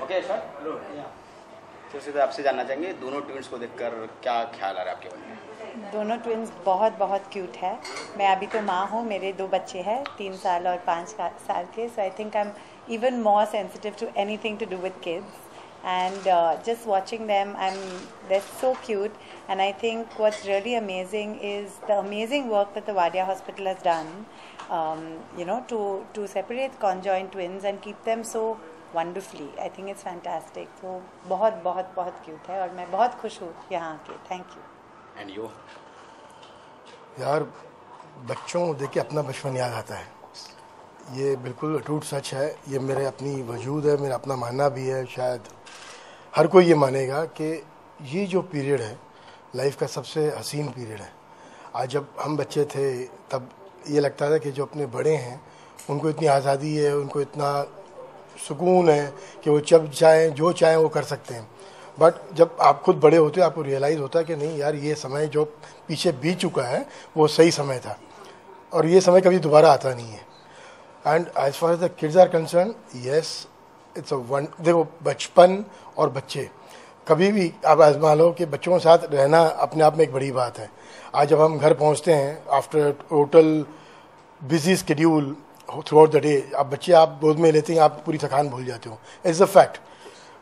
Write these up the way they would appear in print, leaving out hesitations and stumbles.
Okay sir, तो सीधे आपसे जानना चाहेंगे दोनों ट्विंस को देखकर क्या ख्याल आ रहा है आपके मन में? दोनों ट्विंस बहुत बहुत क्यूट है। मैं अभी तो माँ हूँ, मेरे 2 बच्चे हैं, 3 साल और 5 साल के. So I think I am even more sensitive to anything to do with kids, and just watching them, they're so cute. And I think what's really amazing is the amazing work that the Wadia Hospital has done, to separate conjoined twins and keep them so wonderfully. I think it's fantastic. So बहुत बहुत बहुत cute है और मैं बहुत खुश हूँ यहाँ आके. Thank you. And you? यार, बच्चों को देख के अपना बचपन याद आता है. ये बिल्कुल अटूट सच है. ये मेरे अपनी वजूद है, मेरा अपना मानना भी है. शायद हर कोई ये मानेगा कि ये जो पीरियड है लाइफ का सबसे हसीन पीरियड है. आज जब हम बच्चे थे तब ये लगता था कि जो अपने बड़े हैं उनको इतनी आज़ादी है, उनको इतना सुकून है कि वो जब चाहें जो चाहें वो कर सकते हैं. बट जब आप खुद बड़े होते हो आपको रियलाइज़ होता है कि नहीं यार, ये समय जो पीछे बीत चुका है वो सही समय था और ये समय कभी दोबारा आता नहीं है. And as far as the kids are concern, yes, it's a one. देखो, बचपन और बच्चे कभी भी आप आजमा लो कि बच्चों के साथ रहना अपने आप में एक बड़ी बात है. आज जब हम घर पहुंचते हैं after total busy schedule through out the day, आप बच्चे आप गोद में लेते हैं, आप पूरी थकान भूल जाते हो. It's a fact.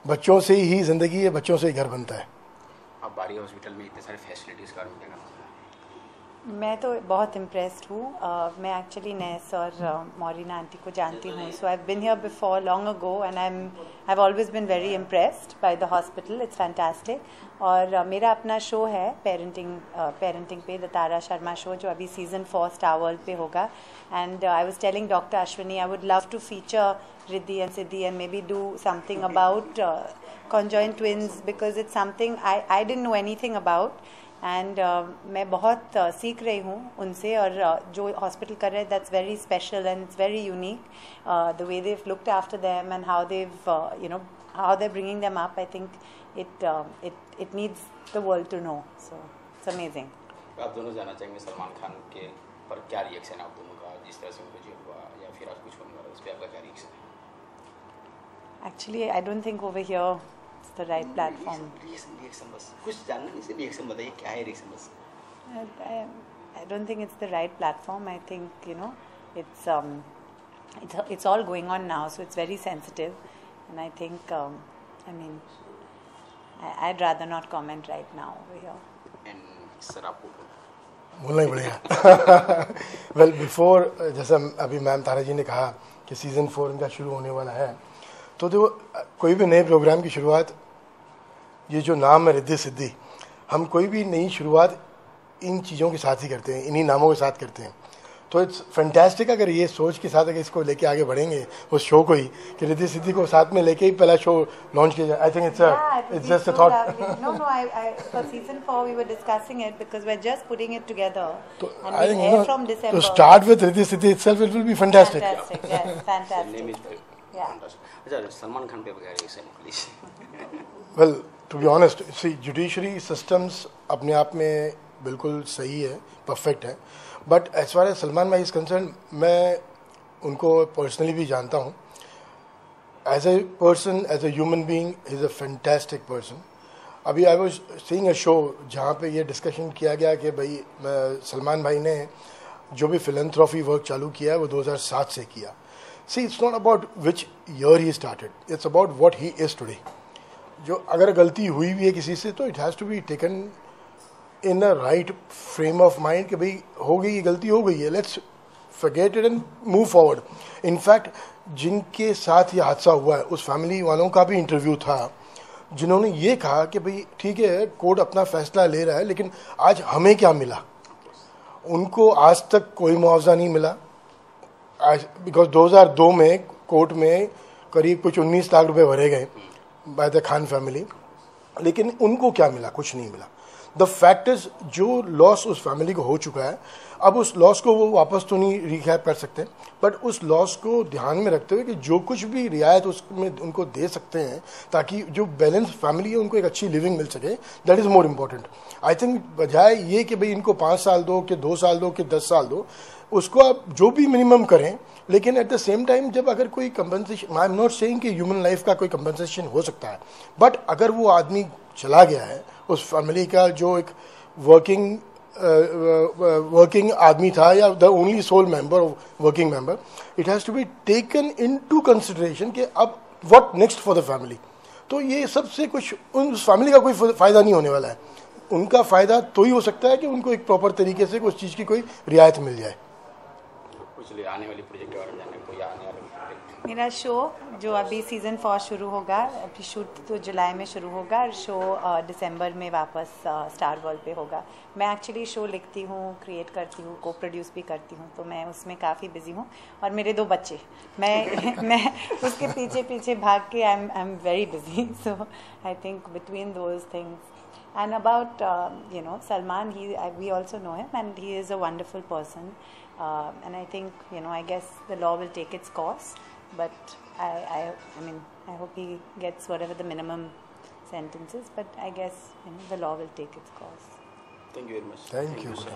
बच्चों से ही ज़िंदगी है, बच्चों से ही घर बनता है. आप बारी हॉस्पिटल में इतने सारे फैसिलिटीज़ का क्या करना? मैं तो बहुत इम्प्रेस्ड हूँ. मैं एक्चुअली नेस और मॉरिना आंटी को जानती हूँ. So I have been here before long ago and I have always been very impressed by the hospital. It's fantastic. और मेरा अपना शो है पेरेंटिंग पे, द तारा शर्मा शो, जो अभी सीजन 4 स्टार वर्ल्ड पे होगा. And I was telling doctor Ashwini I would love to feature Riddhi and Siddhi and maybe do something about conjoined twins, because it's something I didn't know anything about. And मैं बहुत सीख रही हूँ उनसे. और जो हॉस्पिटल कर रहे हैं, that's very special and it's very unique. The way they've looked after them and how they've how they're bringing them up. I think it needs the world to know. So it's amazing. आप दोनों जाना चाहेंगे सलमान खान के पर क्या reaction है आप दोनों का, जिस तरह से उनको जो हुआ या फिर आज कुछ होने वाला, उस पर आपका क्या रिएक्शन है? Actually, I don't think over here it's the right platform. Reaction बस कुछ जानना नहीं, सिर्फ रिएक्शन बताइए, क्या है रिएक्शन बस? I don't think it's the right platform. I think it's all going on now, so it's very sensitive, and I think I'd rather not comment right now over here. And sir आपको बोलना ही पड़ेगा. Well, before, जैसा अभी ma'am तारा जी ने कहा कि season 4 इनका शुरू होने वाला है, तो देखो, कोई भी नए प्रोग्राम की शुरुआत, ये जो नाम है रिद्धि सिद्धि, हम कोई भी नई शुरुआत इन चीज़ों के साथ ही करते हैं, इन्हीं नामों के साथ करते हैं. तो इट्स फैंटास्टिक अगर ये सोच के साथ अगर इसको लेके आगे बढ़ेंगे उस शो को ही, कि रिद्धि सिद्धि को साथ में लेके ही पहला शो लॉन्च किया जाए. I think it's just a thought. No, for season 4 we were discussing it because we're just putting it together. And I think from December. To start with Riddhi Siddhi itself, it will be fantastic. Fantastic, yes, fantastic. Yeah. अच्छा, सलमान खान पे बगैर reaction please. Well, to be honest, see, judiciary systems अपने आप में बिल्कुल सही है, perfect है. But as far as Salman भाई इज कंसर्न, मैं उनको पर्सनली भी जानता हूँ. As a person, as a human being, is a fantastic person. अभी I was seeing a show जहाँ पे ये डिस्कशन किया गया कि भाई सलमान भाई ने जो भी फिलैंथ्रोफी वर्क चालू किया है वो 2007 से किया. See, it's not about which year he started. It's about what he is today. जो अगर गलती हुई भी है किसी से, तो it has to be taken in a right frame of mind कि भाई हो गई, गलती हो गई है, let's forget it and move forward. In fact, जिनके साथ ये हादसा हुआ है उस फैमिली वालों का भी इंटरव्यू था, जिन्होंने ये कहा कि भाई ठीक है, कोर्ट अपना फैसला ले रहा है, लेकिन आज हमें क्या मिला. उनको आज तक कोई मुआवजा नहीं मिला. बिकॉज 2002 में कोर्ट में करीब कुछ 19 लाख रुपए भरे गए बाय द खान फैमिली, लेकिन उनको क्या मिला? कुछ नहीं मिला. द फैक्ट इज जो लॉस उस फैमिली को हो चुका है, अब उस लॉस को वो वापस तो नहीं रिकैप कर सकते, बट उस लॉस को ध्यान में रखते हुए कि जो कुछ भी रियायत उसमें उनको दे सकते हैं ताकि जो बैलेंस फैमिली है उनको एक अच्छी लिविंग मिल सके, that is more important. I think बजाय ये कि भाई इनको 5 साल दो कि 2 साल दो कि 10 साल दो, उसको आप जो भी मिनिमम करें, लेकिन एट द सेम टाइम जब अगर कोई compensation, I am not saying कि ह्यूमन लाइफ का कोई कंपनसेशन हो सकता है, बट अगर वो आदमी चला गया है, उस फैमिली का जो एक वर्किंग आदमी था या the only sole member working member, it has to be taken in to consideration कि अब what next for the family. तो ये सबसे कुछ उस फैमिली का कोई फ़ायदा नहीं होने वाला है। उनका फ़ायदा तो ही हो सकता है कि उनको एक प्रॉपर तरीके से उस चीज़ की कोई रियायत मिल जाए। कुछ आने वाली प्रोजेक्ट के बारे में जानने को, या आने वाले प्रोजेक्ट? मेरा शो जो अभी सीज़न 4 शुरू होगा, अभी शूट तो जुलाई में शुरू होगा और शो दिसंबर में वापस स्टार वर्ल्ड पे होगा। मैं एक्चुअली शो लिखती हूँ, क्रिएट करती हूँ, को प्रोड्यूस भी करती हूँ, तो मैं उसमें काफ़ी बिजी हूँ। और मेरे 2 बच्चे, मैं उसके पीछे पीछे भाग के I am very busy, so I think between those things. And about, Salman, we also know him and he is a wonderful person. And I think, I guess the law will take its course. But I hope he gets whatever the minimum sentence is. But I guess, the law will take its course. Thank you very much. Thank you, sir.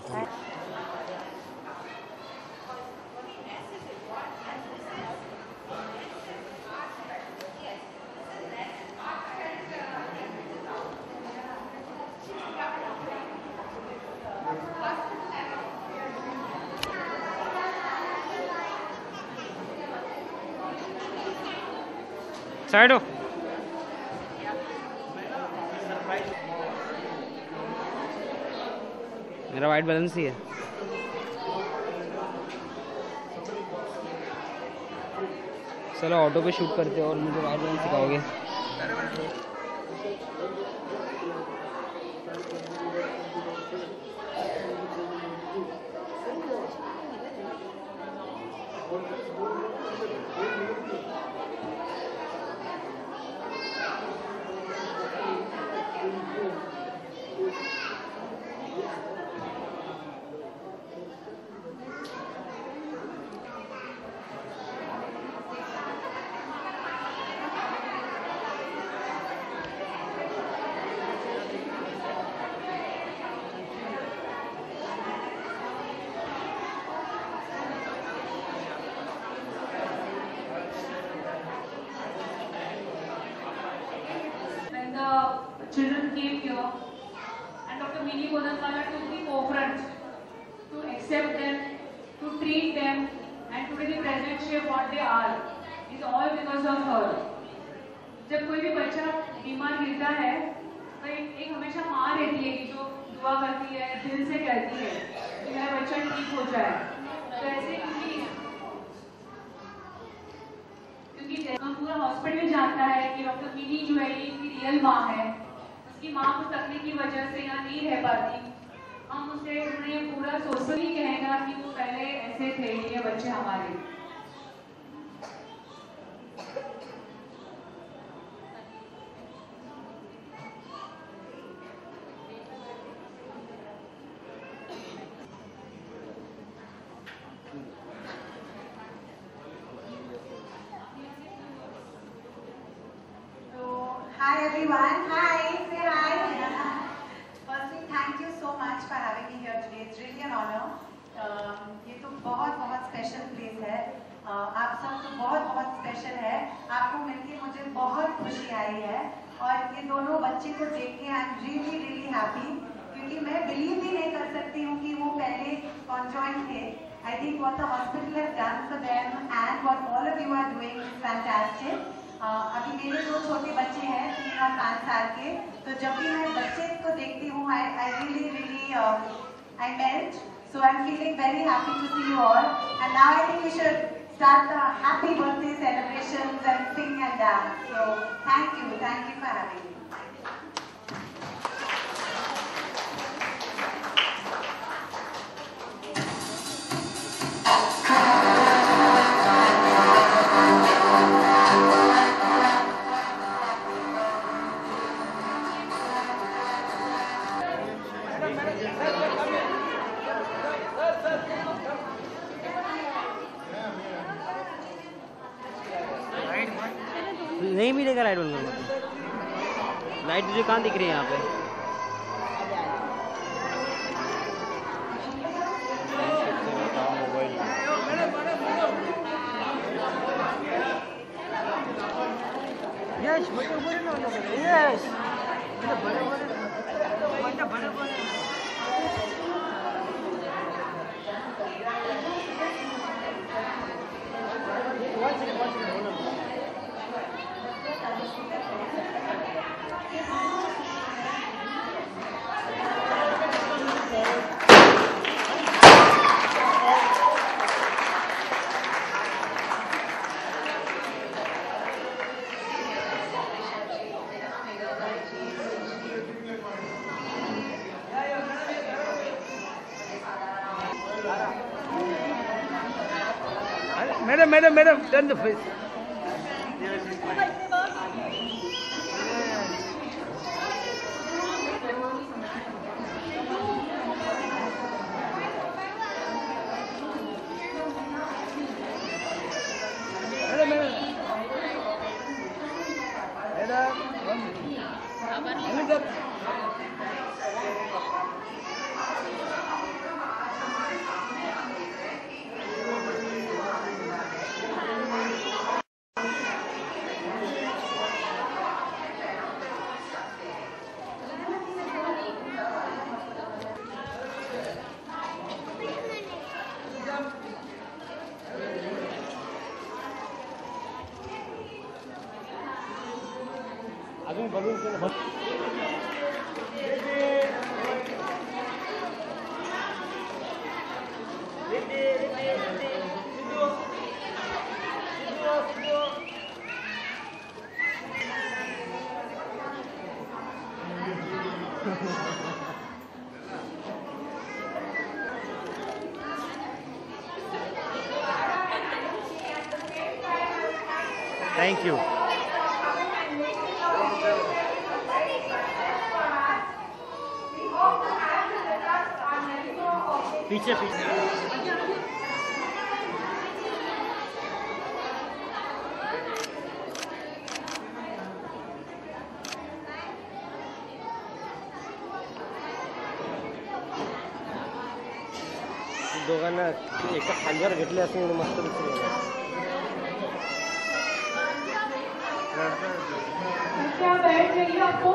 Side हो। मेरा white balance ही है। चलो auto पे shoot करते हो और मुझे white balance सिखाओगे। Children came here, and Dr. Mini Bonanwala took the forefront to accept them, to treat them, and to be the present shape what they are is all because of her. जब कोई भी बच्चा बीमार गिरता है, तो एक हमेशा माँ रहती है कि जो दुआ करती है, दिल से कहती है कि मेरा बच्चा ठीक हो जाए। तो ऐसे क्योंकि हम पूरा हॉस्पिटल जानता है कि डॉक्टर मिनी जो है ये रियल माँ है, उसकी माँ को तकलीफ की वजह से यहाँ नहीं रह पाती। हम उसे उन्हें पूरा सोशली कहेगा कि वो पहले ऐसे थे ये बच्चे हमारे। Hi everyone. Hi. Say hi. Firstly, thank you so much for having me here today. It's really an honor. ये तो बहुत स्पेशल प्लेस है। आप सब तो बहुत स्पेशल है। आपको मिलके मुझे बहुत खुशी आई है और ये दोनों बच्चे को देख के आई एम रियली हैप्पी, क्योंकि मैं बिलीव भी नहीं कर सकती हूँ कि वो पहले कॉन्जॉइंट थे। I think what the hospital has done for them and what all of you are doing is fantastic. अभी मेरे 2 छोटे बच्चे हैं, 3 और 5 साल के, तो जब भी मैं बच्चे को देखती हूँ I really I melt. So I'm feeling very happy to see you all. And now I think we should start the happy birthday celebrations and sing and dance. So thank you for having me. का light बंद करूँगा? Light मुझे कहाँ दिख रही है यहाँ पे? Madam, turn the face. Thank you. पीछे दोघांना एका खांद्यावर घेतले असे मस्त दिसले. क्या बैठ गई आपको